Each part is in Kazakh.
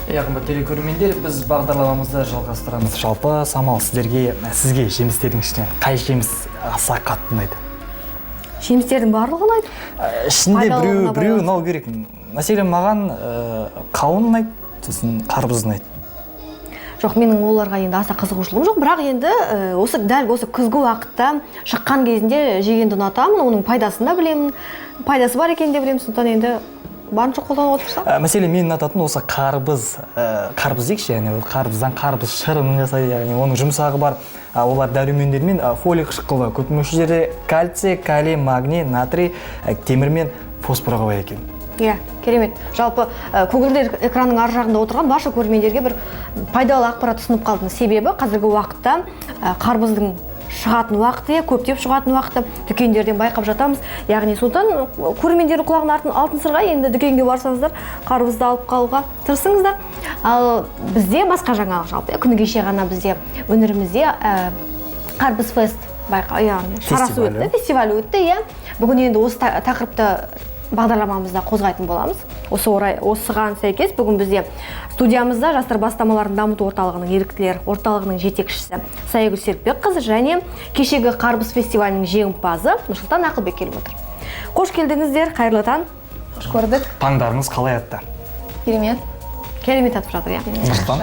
Қымбатты телекөрермендер, біз бағдарламамызды жалғастырамыз. Жалпы Самал, сізге жемістердің ішінен қай жеміс аса қатты ұнайды? Жемістердің барлығы ұнайды? Ішінде біреу ұнау керек. Мәселен, маған қауын ұнайды, сосын қарбыз ұнайды. Жоқ, менің оларға енді аса қызығушылығым жоқ, бірақ енді дәл осы күзгі уақытта шыққан кезінде жегенді ұнатамын, оның пайдасын да білемін, пайдасы бар екенін де білемін, сондықтан енді барынша қолданып отырсам. Мәселен, мен ұнататын осы қарбыз дейікші, яғни қарбыздан қарбыз шырынын жасайды, яғни оның жұмсағы бар. Олар дәрумендермен фолий қышқылы, көп мөлшерде кальций, калий, магний, натрий, темір мен фосфорға бай екен. Иә, керемет. Жалпы көгілдір экранның ар жағында отырған барша көрермендерге бір пайдалы ақпарат ұсынып қалдым. Себебі қазіргі уақытта қарбыздың шығатын уақыты, көптеп шығатын уақыты дүкендерден байқап жатамыз. Яғни сондықтан көрермендердің құлағына алтын сырға, енді дүкенге барсаңыздар, қарбызды алып қалуға тырысыңыздар. Ал бізде басқа жаңалық, жалпы күні кеше ғана бізде өңірімізде қарбыз фест шарасы өтті, фестиваль өтті. Бүгін енді осы тақырыпты бағдарламамызда қозғайтын боламыз. Осыған сәйкес бүгін бізде студиямызда жастар бастамаларын дамыту орталығының еріктілер орталығының жетекшісі Саягүл Серікбекқызы және кешегі қарбыз фестивалінің жеңімпазы Нұрсұлтан Ақылбек келіп отыр. Қош келдіңіздер, қайырлы таң. Қош көрдік. Таңдарыңыз қалай атты? Керемет. Керемет атып жатыр, иә. Нұрсұлтан?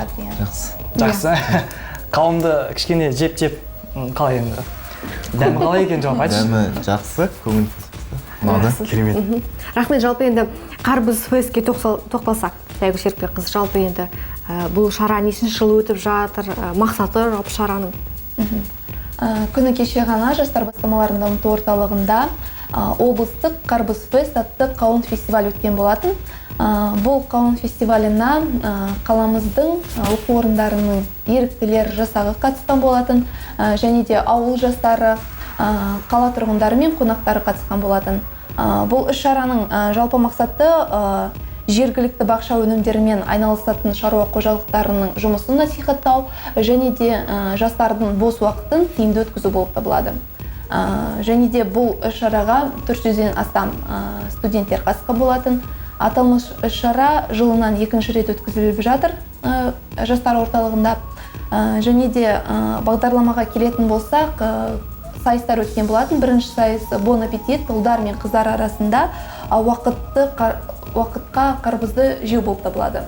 Жақсы. Қауымды кішкене жеп қалай енді? Дәмі қалай екен жауап айтшы? Дәмі жақсы, көңіл керемет. Рахмет. Жалпы енді қарбыз фестке тоқталсақ, Саягүл Серікбекқызы, жалпы енді бұл шара нешінші жыл өтіп жатыр, мақсаты жалпы шараның? Күні кеше ғана жастар бастамаларын дамыту орталығында облыстық қарбыз фест атты қауын фестиваль өткен болатын. Бұл қауын фестиваліне қаламыздың оқу орындарының еріктілер жасағы қатысқан болатын, және де ауыл жастары, қала тұрғындары мен қонақтары қатысқан болатын. Бұл іс-шараның жалпы мақсаты жергілікті бақша өнімдерімен айналысатын шаруа қожалықтарының жұмысын насихаттау және де жастардың бос уақытын тиімді өткізу болып табылады. Және де бұл іс-шараға 400-ден астам студенттер қатысқан болатын. Аталмыш іс-шара жылынан екінші рет өткізіліп жатыр жастар орталығында. Және де бағдарламаға келетін болсақ, сайыстар өткен болатын. Бірінші сайыс Bon аппетит, ұлдар мен қыздар арасында уақытқа қарбызды жеу болып табылады.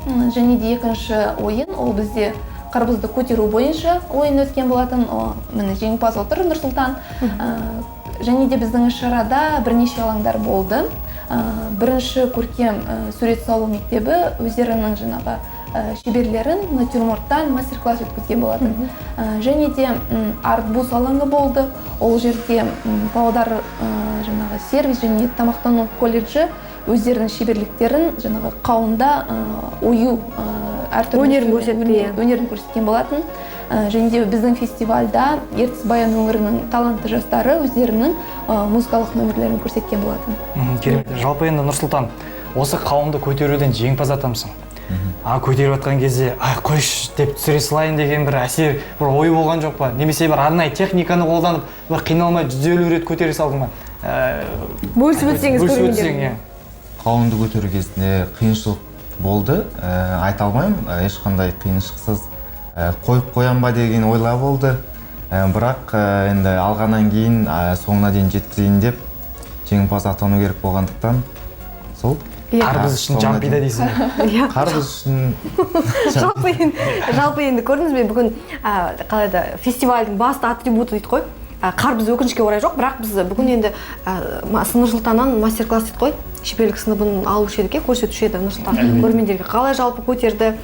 Және де екінші ойын, ол бізде қарбызды көтеру бойынша ойын өткен болатын. Міне жеңімпаз отыр Нұрсұлтан. Және де біздің іс-шарада бірнеше алаңдар болды. Бірінші көркем сурет салу мектебі өздерінің шеберлерін натюрморттан мастер-класс өткізген болатын. Және де артбус алаңы болды. Ол жерде Павлодар сервис және тамақтану колледжі өздерінің шеберліктерін қауында ою өнерін көрсеткен болатын. Және де біздің фестивальда Ертіс Баян өңірінің талантты жастары өздерінің музыкалық нөмірлерін көрсеткен болатын. Керемет. Жалпы енді Нұрсұлтан, осы қауымды көтеруден жеңімпаз атамсың. Көтеріп атқан кезде, қойш деп түсіре салайын деген бір әсер, бір ой болған жоқ па? Немесе бір арнайы техниканы қолданып, бір қиналмай 150 рет көтере салдың ба? Бөлісіп өтсеңіз көрермендерге. Қауымды көтеру кезінде қиыншылық болды. Айта алмаймын, ешқандай қиыншылықсыз қойып қоям ба деген ойла болды. Бірақ енді алғаннан кейін соңына дейін жеткізейін деп жеңімпаз атану керек болғандықтан сол. Қарбыз үшін жампида дейсің. Қарбыз үшін жалпы енді көрдіңіз бе, бүгін қалайда фестивальдің басты атрибуты дейді қой. Қарбыз өкінішке орай жоқ, бірақ біз бүгін енді Нұрсұлтаннан мастер-класс дейді қой. Шеберлік сыныбын алушы едік, көрсетуші еді Нұрсұлтан көрермендерге. Қалай жалпы көтерді,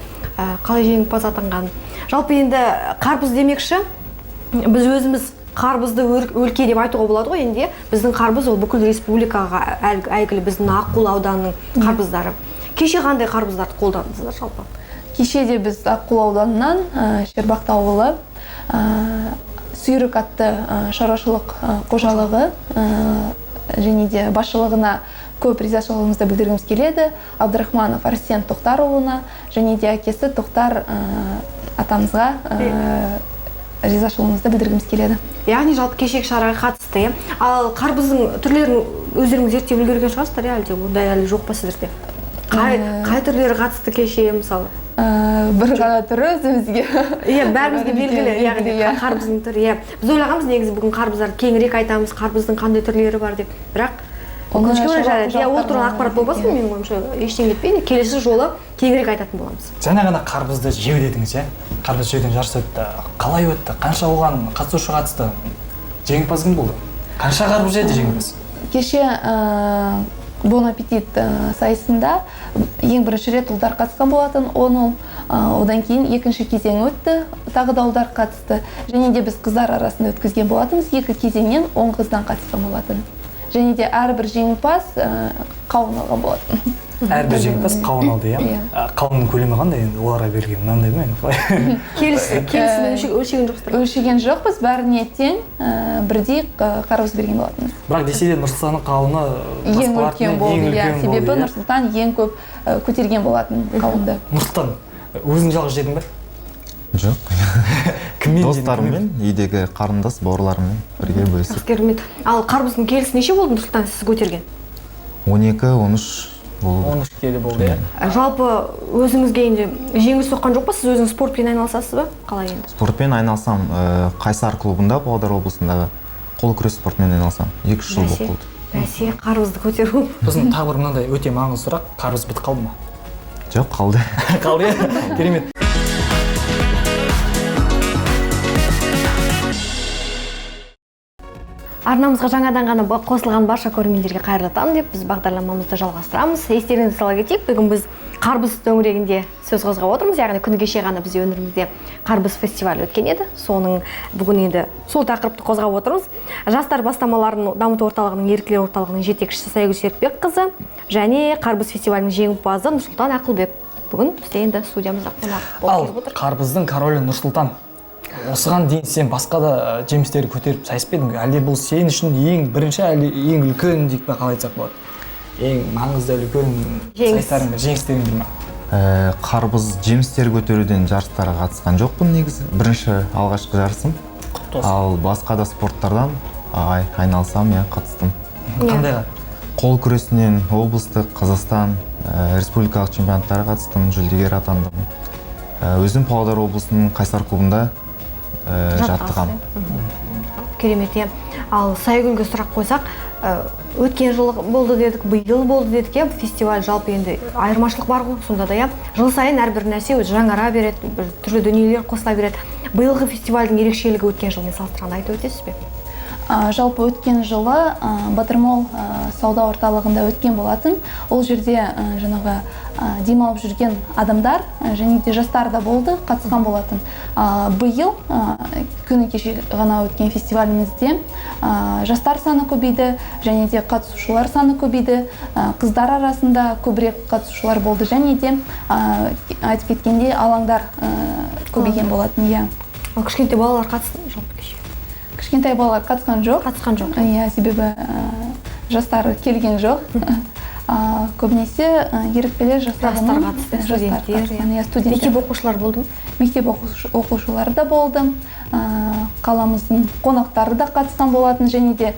қалай жеңімпаз атанған. Жалпы енді қарбыз демекші, біз өзіміз қарбызды өлке деп айтуға болады ғой. Енді біздің қарбыз ол бүкіл республикаға әйгілі біздің Аққулы ауданының қарбыздары. Кеше қандай қарбыздарды қолдандыңыздар жалпы? Кеше де біз Аққулы ауданынан Шербақты ауылы Сүйрік атты шаруашылық қожалығы және де басшылығына көп ризашылығымызды білдіргіміз келеді. Абдрахманов Арсен Тоқтарұлына және де әкесі Тоқтар атамызға ризашылығымызды білдіргіміз келеді. Яғни жалпы кешегі шараға қатысты. Ал қарбыздың түрлерін өздеріңіз зерттеп үлгерген шығарсыздар, әлде ондай әлі жоқ па сіздерде? қай түрлері қатысты кеше мысалы? Бір ғана түрі өзімізге. Иә, бәрімізге белгілі, яғни қарбыздың түрі. Иә, біз ойлағанбыз негізі бүгін қарбыздарды кеңірек айтамыз, қарбыздың қандай түрлері бар деп. Бірақ өкінішке орай жарайды. Иә, ол туралы ақпарат болмасын, менің ойымша ештеңе кетпейді. Келесі жолы кеңірек айтатын боламыз. Жаңа ғана қарбызды жеу дедіңіз, иә? Қарбыз жеуден жарыс өтті. Қалай өтті? Қанша оған қатысушы қатысты? Жеңімпаз кім болды? Қанша қарбыз жеді жеңімпаз? Кеше Bon аппетит сайысында ең бірінші рет ұлдар қатысқан болатын. Одан кейін екінші кезең өтті, тағы да ұлдар қатысты. Және де біз қыздар арасында өткізген болатынбыз. Екі кезеңнен 10 қыздан қатысқан болатын. Және де әрбір жеңімпаз қауын алған болатын. Әрбір жеңімпаз қауын алды, иә? Қауынның көлемі қандай енді? Оларға берілген мынандай ма енді? Келісін өлшеген жоқсыздар? Өлшеген жоқпыз, бәріне тең бірдей қарбыз берген болатынбыз. Бірақ десе де Нұрсұлтанның қауыны ең үлкен болды, иә. Себебі Нұрсұлтан ең көп көтерген болатын қауынды. Нұрсұлтан, өзің жалғыз жедің бе? Жоқ. Кіммен жедің? Достарыммен, үйдегі қарындас бауырларыммен бірге бөлісіп. Керемет. Ал қарбыздың келісі неше болды Нұрсұлтан сіз көтерген? 12-13 болды. 13 келі болды. Жалпы өзіңізге енді жеңіл соққан жоқ па? Сіз өзіңіз спортпен айналысасыз ба? Қалай енді? Спортпен айналсам, Қайсар клубында, Павлодар облысындағы қол күрес спортпен айналысам. 2 жыл болып болды. Бәсе, қарбызды көтеру. Біздің тағы бір мынандай өте маңызды сұрақ, қарбыз бітіп қалды ма? Жоқ, қалды. Қалды, иә? Керемет. Арнамызға жаңадан ғана қосылған барша көрермендерге қайырлы таң деп біз бағдарламамызды жалғастырамыз. Естеріңізге сала кетейік, бүгін біз қарбыз төңірегінде сөз қозғап отырмыз. Яғни күні кеше ғана бізде өңірімізде қарбыз фестивалі өткен еді. Соның бүгін енді сол тақырыпты қозғап отырмыз. Жастар бастамаларын дамыту орталығының еріктілер орталығының жетекшісі Сайгүл Серікбекқызы және қарбыз фестивалінің жеңімпазы Нұрсұлтан Ақылбек бүгін бізде енді студиямызда қонақ болып келіп отыр. Қарбыздың королі Нұрсұлтан. Осыған дейін сен басқа да жемістерді көтеріп сайысып па едің? Әлде бұл сен үшін ең бірінші, әлде ең үлкен дейік пе, қалай айтсақ болады? Ең маңызды үлкен сайыстарың ба, жеңістерің бе ма? Қарбыз жемістер көтеруден жарыстарға қатысқан жоқпын негізі. Бірінші алғашқы жарысым. Ал басқа да спорттардан айналысам, иә, қатыстым. Қандайға? Қол күресінен облыстық, Қазақстан, республикалық чемпионаттарға қатыстым, жүлдегер атандым. Өзім Павлодар облысының Қайсар клубында жаттығам. Керемет, иә. Ал Сайгүлге сұрақ қойсақ, өткен жылы болды дедік, биыл болды дедік, иә, фестиваль жалпы енді айырмашылық бар ғой, сонда да, иә. Жыл сайын әрбір нәрсе жаңара береді, түрлі дүниелер қосыла береді. Биылғы фестивальдің ерекшелігі өткен жылмен салыстырғанда айтып өтесіз бе? Жалпы өткен жылы Батырмол сауда орталығында өткен болатын. Ол жерде жаңағы демалып жүрген адамдар және де жастар да болды, қатысқан болатын. Биыл күні кеше ғана өткен фестивалімізде жастар саны көбейді және де қатысушылар саны көбейді. Қыздар арасында көбірек қатысушылар болды және де айтып кеткенде алаңдар көбейген болатын. Иә. Ал кішкентай балалар қатысты жалпы кеше? Кішкентай балалар қатысқан жоқ. Қатысқан жоқ. Иә, себебі жастар келген жоқ. Көбінесе еріктілер жастар қатысты, студенттер. Мектеп оқушылар болды ма? Мектеп оқушылары да болды. Қаламыздың қонақтары да қатысқан болатын және де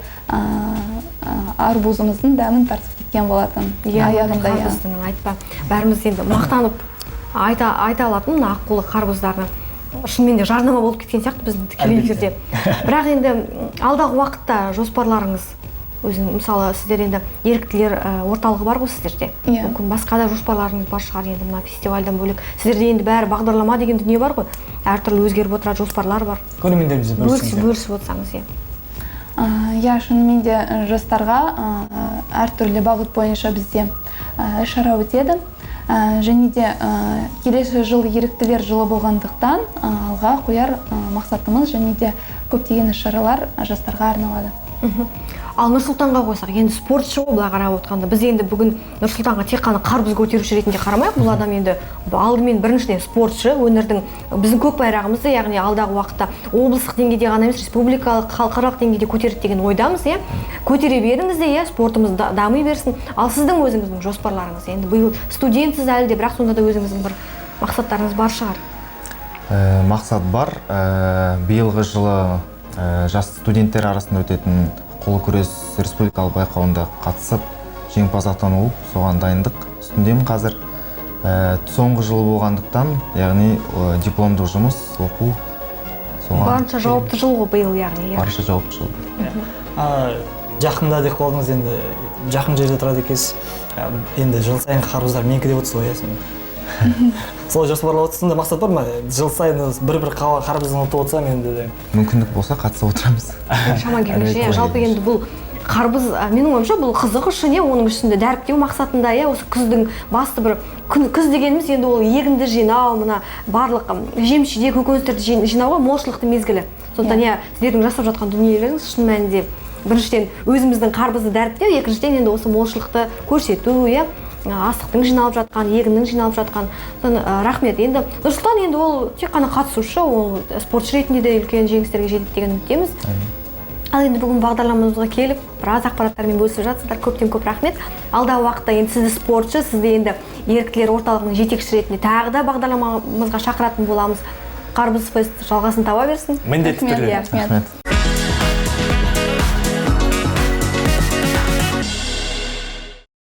арбузымыздың дәмін тартып кеткен болатын. Аяғында айтпа. Бәріміз енді мақтанып айта алатын аққулы қарбыздарды. Шынымен де жарнама болып кеткен сияқты біздің тікелей эфирде. Бірақ енді алдағы уақытта жоспарларыңыз өзің, мысалы сіздер енді еріктілер орталығы бар ғой сіздерде. Мүмкін басқа да жоспарларыңыз бар шығар енді мына фестивальдан бөлек. Сіздерде енді бәрі бағдарлама деген дүние бар ғой. Әртүрлі өзгеріп отырады, жоспарлар бар. Көрермендерімізбен бөлісіп отырсаңыз, иә. Иә, шынымен де жастарға әртүрлі бағыт бойынша бізде іс-шара өтеді. Және де келесі жыл еріктілер жылы болғандықтан алға қояр мақсатымыз және де көптеген іс-шаралар жастарға арналады. Ал Нұрсұлтанға қойсақ, енді спортшы ғой былай қарап отқанда. Біз енді бүгін Нұрсұлтанға тек қана қарбыз көтеруші ретінде қарамайық. Бұл адам енді алдымен біріншіден спортшы, өнердің біздің көк байрағымызды, яғни алдағы уақытта облыстық деңгейде ғана емес, республикалық, халықаралық деңгейде көтереді деген ойдамыз, иә. Көтере беріңіз де, иә, спортымыз дами берсін. Ал сіздің өзіңіздің жоспарларыңыз, енді биыл студентсіз әлі де, бірақ сонда да өзіңіздің бір мақсаттарыңыз бар шығар. Мақсат бар. Биылғы жылы жас студенттер арасында өтетін қол күрес республикалық байқауында қатысып, жеңімпаз атану болып, соған дайындық. үстіндемін қазір. Соңғы жыл болғандықтан, яғни дипломдық жұмыс, оқу. Барынша жауапты жыл ғой биыл, яғни. Барынша жауапты жыл. Жақында деп қалдыңыз, енді жақын жерде тұрады екенсіз. Енді жыл сайын қарбыздар менікі деп отырсыз ғой, сен. Солай жоспарлап отырсың да мақсат бар ма? Жыл сайын бір қарбыздан ұтып отырсам енді. Мүмкіндік болса қатысып отырамыз. Шаман келгенше, жалпы енді бұл қарбыз, менің ойымша бұл қызық үшін, оның ішінде дәріптеу мақсатында, осы күздің басты бір күз дегеніміз енді ол егінді жинау, мына барлық жемші көкөністерді жинауға молшылықты мезгілі. Сондықтан сіздердің жасап жатқан дүниелеріңіз шын мәнінде біріншіден өзіміздің қарбызды дәріптеу, екіншіден енді осы молшылықты көрсету, астықтың жиналып жатқан, егіннің жиналып жатқан. Рахмет. Енді Нұрсұлтан енді ол тек қана қатысушы, ол спортшы ретінде де үлкен жеңістерге жетеді деген үміттеміз. Ал енді бүгін бағдарламамызға келіп, біраз ақпараттармен бөлісіп жатсыздар. Көптен көп рахмет. Алдағы уақытта енді сізді спортшы, сізді енді еріктілер орталығының жетекшісі ретінде тағы да бағдарламамызға шақыратын боламыз. Қарбыз фест жалғасын таба берсін. Міндетті түрде. Рахмет.